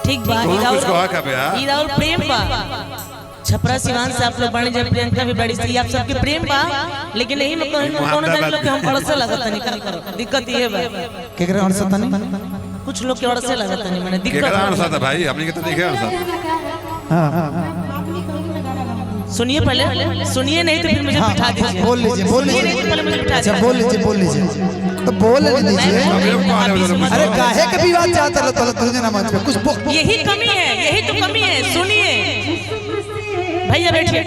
ठीक बा कुछ कहा का बे ई और प्रेम बा छपरा सिवान से आप लोग बने जब प्रियंका भी बड़ी सी आप सबके प्रेम बा लेकिन यही में कौन जान लोग के हम अड़से लगत नहीं करो दिक्कत ये बा केकरे अड़से तनी कुछ लोग के अड़से लगत नहीं माने दिक्कत केकरा अड़सा था भाई हमने के तो देखे अड़सा हां सुनिए पहले सुनिए नहीं तो फिर मुझे बिठा दीजिए बोल लीजिए पहले मुझे बिठा अच्छा बोल लीजिए तो बोल लीजिए अरे काहे के विवाद चाहता लो तुझे ना मंच पे कुछ यही तो कमी है सुनिए भैया बैठिए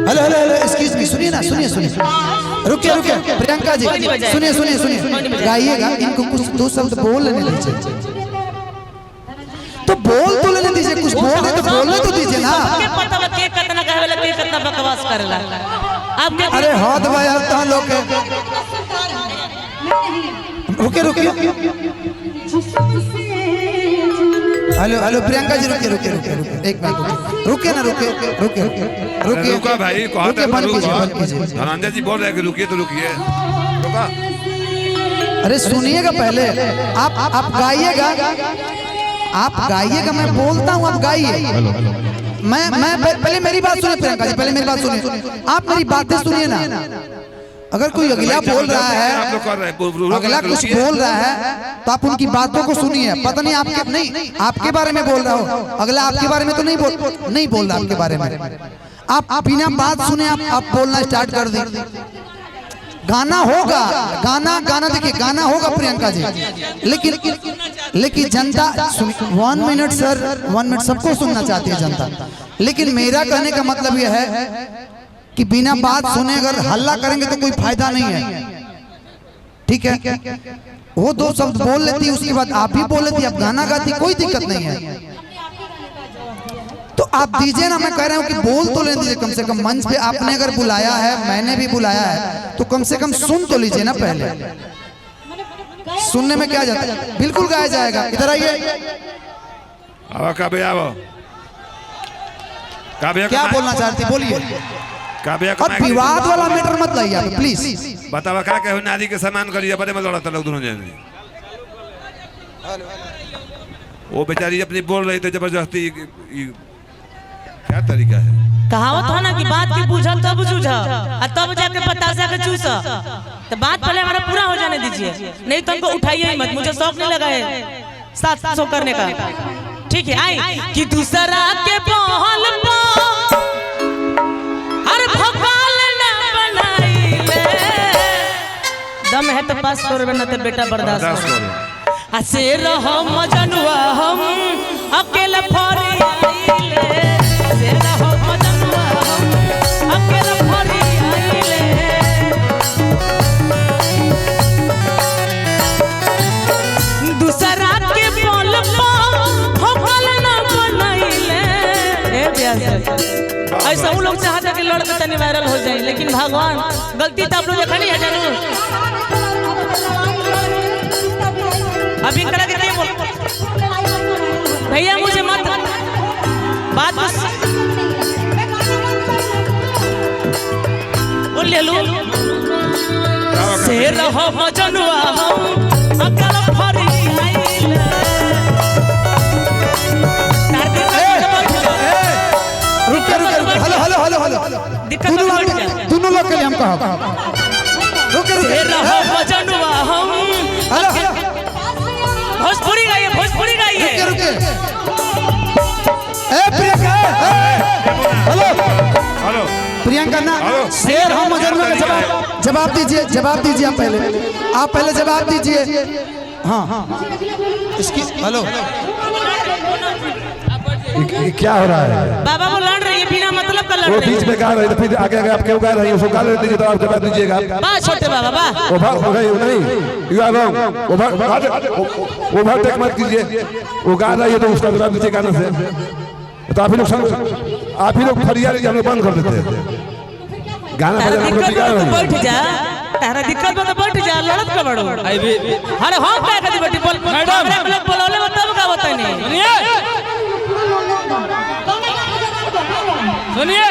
हेलो एक्सक्यूज मी सुनिए रुकिए प्रियंका जी सुनिए गाइएगा इनको कुछ दो शब्द बोल लेने दीजिए तो बोल तो लेने दीजिए कुछ बोल रहे तो बोलने तो दीजिए ना के पता बा के कितना कहवेला के कितना बकवास करेला आप के अरे हाथ भाई यार ता लोग रुकिए हेलो प्रियंका जी रुकिए एक मिनट रुकिए रुका भाई कहते धनंजय जी बोल रहे हैं कि रुकिए तो रुकिए रुका अरे सुनिएगा पहले आप गाइएगा मैं बोलता हूँ आप गाइए मैं पहले मेरी बात सुनिए प्रियंका जी पहले मेरी बात सुनिए आप मेरी बातें सुनिए ना अगर कोई अगला बोल रहा है अगला कुछ बोल रहा है तो आप उनकी बातों को सुनिए पता नहीं आपके बारे में बोल रहा हो अगला आपके बारे में तो नहीं बोल रहा आपके बारे में आप बिना बात सुने आप बोलना स्टार्ट कर दें गाना होगा गाना देखिए गाना होगा प्रियंका जी लेकिन जनता 1 मिनट सर 1 मिनट सबको सुनना चाहती है जनता लेकिन मेरा कहने का मतलब यह है कि बिना बात सुने अगर हल्ला करेंगे तो कोई फायदा नहीं है ठीक है वो 2 शब्द बोल लेती उसके बाद आप भी बोल लेती आप गाना गाती कोई दिक्कत नहीं है तो आप दीजिए ना मैं कह रहा हूँ कि बोल तो लेने दीजिए कम से कम मंच पे आपने अगर बुलाया है मैंने भी बुलाया है तो कम से कम सुन तो लीजिए ना पहले सुनने में क्या जाता है बिल्कुल गाया जाएगा इधर आइए क्या बोलना चाहती बोलिए और विवाद वाला मैटर मत लाइए प्लीज बतावा क्या कहो नारी के सम्मान करिए बड़े में लड़ता लोग दोनों जने वो बेचारी अपनी बोल रही थी जबरदस्ती क्या तरीका है कहावत हो ना कि बात की पूछा तब जूझा और तब जाके बतासा के चूसा तो बात पहले हमारा पूरा हो जाने दीजिए नहीं तो हमको उठाइए ही मत मुझे शौक नहीं लगा है 700 करने का ठीक है आई कि दूसरा के पहल पा हर भगवान ना बनाइले दम है तो पास करबे ना तो बेटा बर्दाश्त करो असे रहो मजनुआ हम अकेला फरी आइले असे रहो मजनुआ हम अकेला फरी आइले दूसरा के बोल पा भगवान ना बनाइले ए ब्यास ऐसा हम लोग चाहते कि लड़के तनी वायरल हो जाए लेकिन भगवान गलती तो आप लोग देखा नहीं है जानू अभी करा के नहीं बोल भैया मुझे मत बात बोल ले लो से रहो मजनुआ हम अकल फरी आइले रुकिए हेलो दोनों लोग के लिए हम कहा रुकिए रहो मजनुआ हम भोजपुरी गाइए रुकिए ए प्रियंका हेलो प्रियंका ना शेर हम मजनुआ का जवाब दीजिए आप पहले जवाब दीजिए हाँ इसकी हेलो क्या हो रहा है बाबा वो लड़ रही है बिना मतलब का लड़ वो रही बीच में गा रही है फिर आगे आप क्यों गा रही है उसको गा लेते तो आप जवाब दीजिएगा बा छोटे बाबा बा नहीं you are wrong overtake मत कीजिए वो गा रही है तो उसका जवाब दीजिए गाने से तो आप ही लोग फरियाद हम लोग बंद कर देते हैं गाना बजाना हम लोग गा रहे हैं बैठ जा तारा दिक्कत में तो बैठ जा लड़त का बड़ो अरे हम क्या करती बेटी बोल मैडम बोलौले में तब का बताई नहीं सुनिए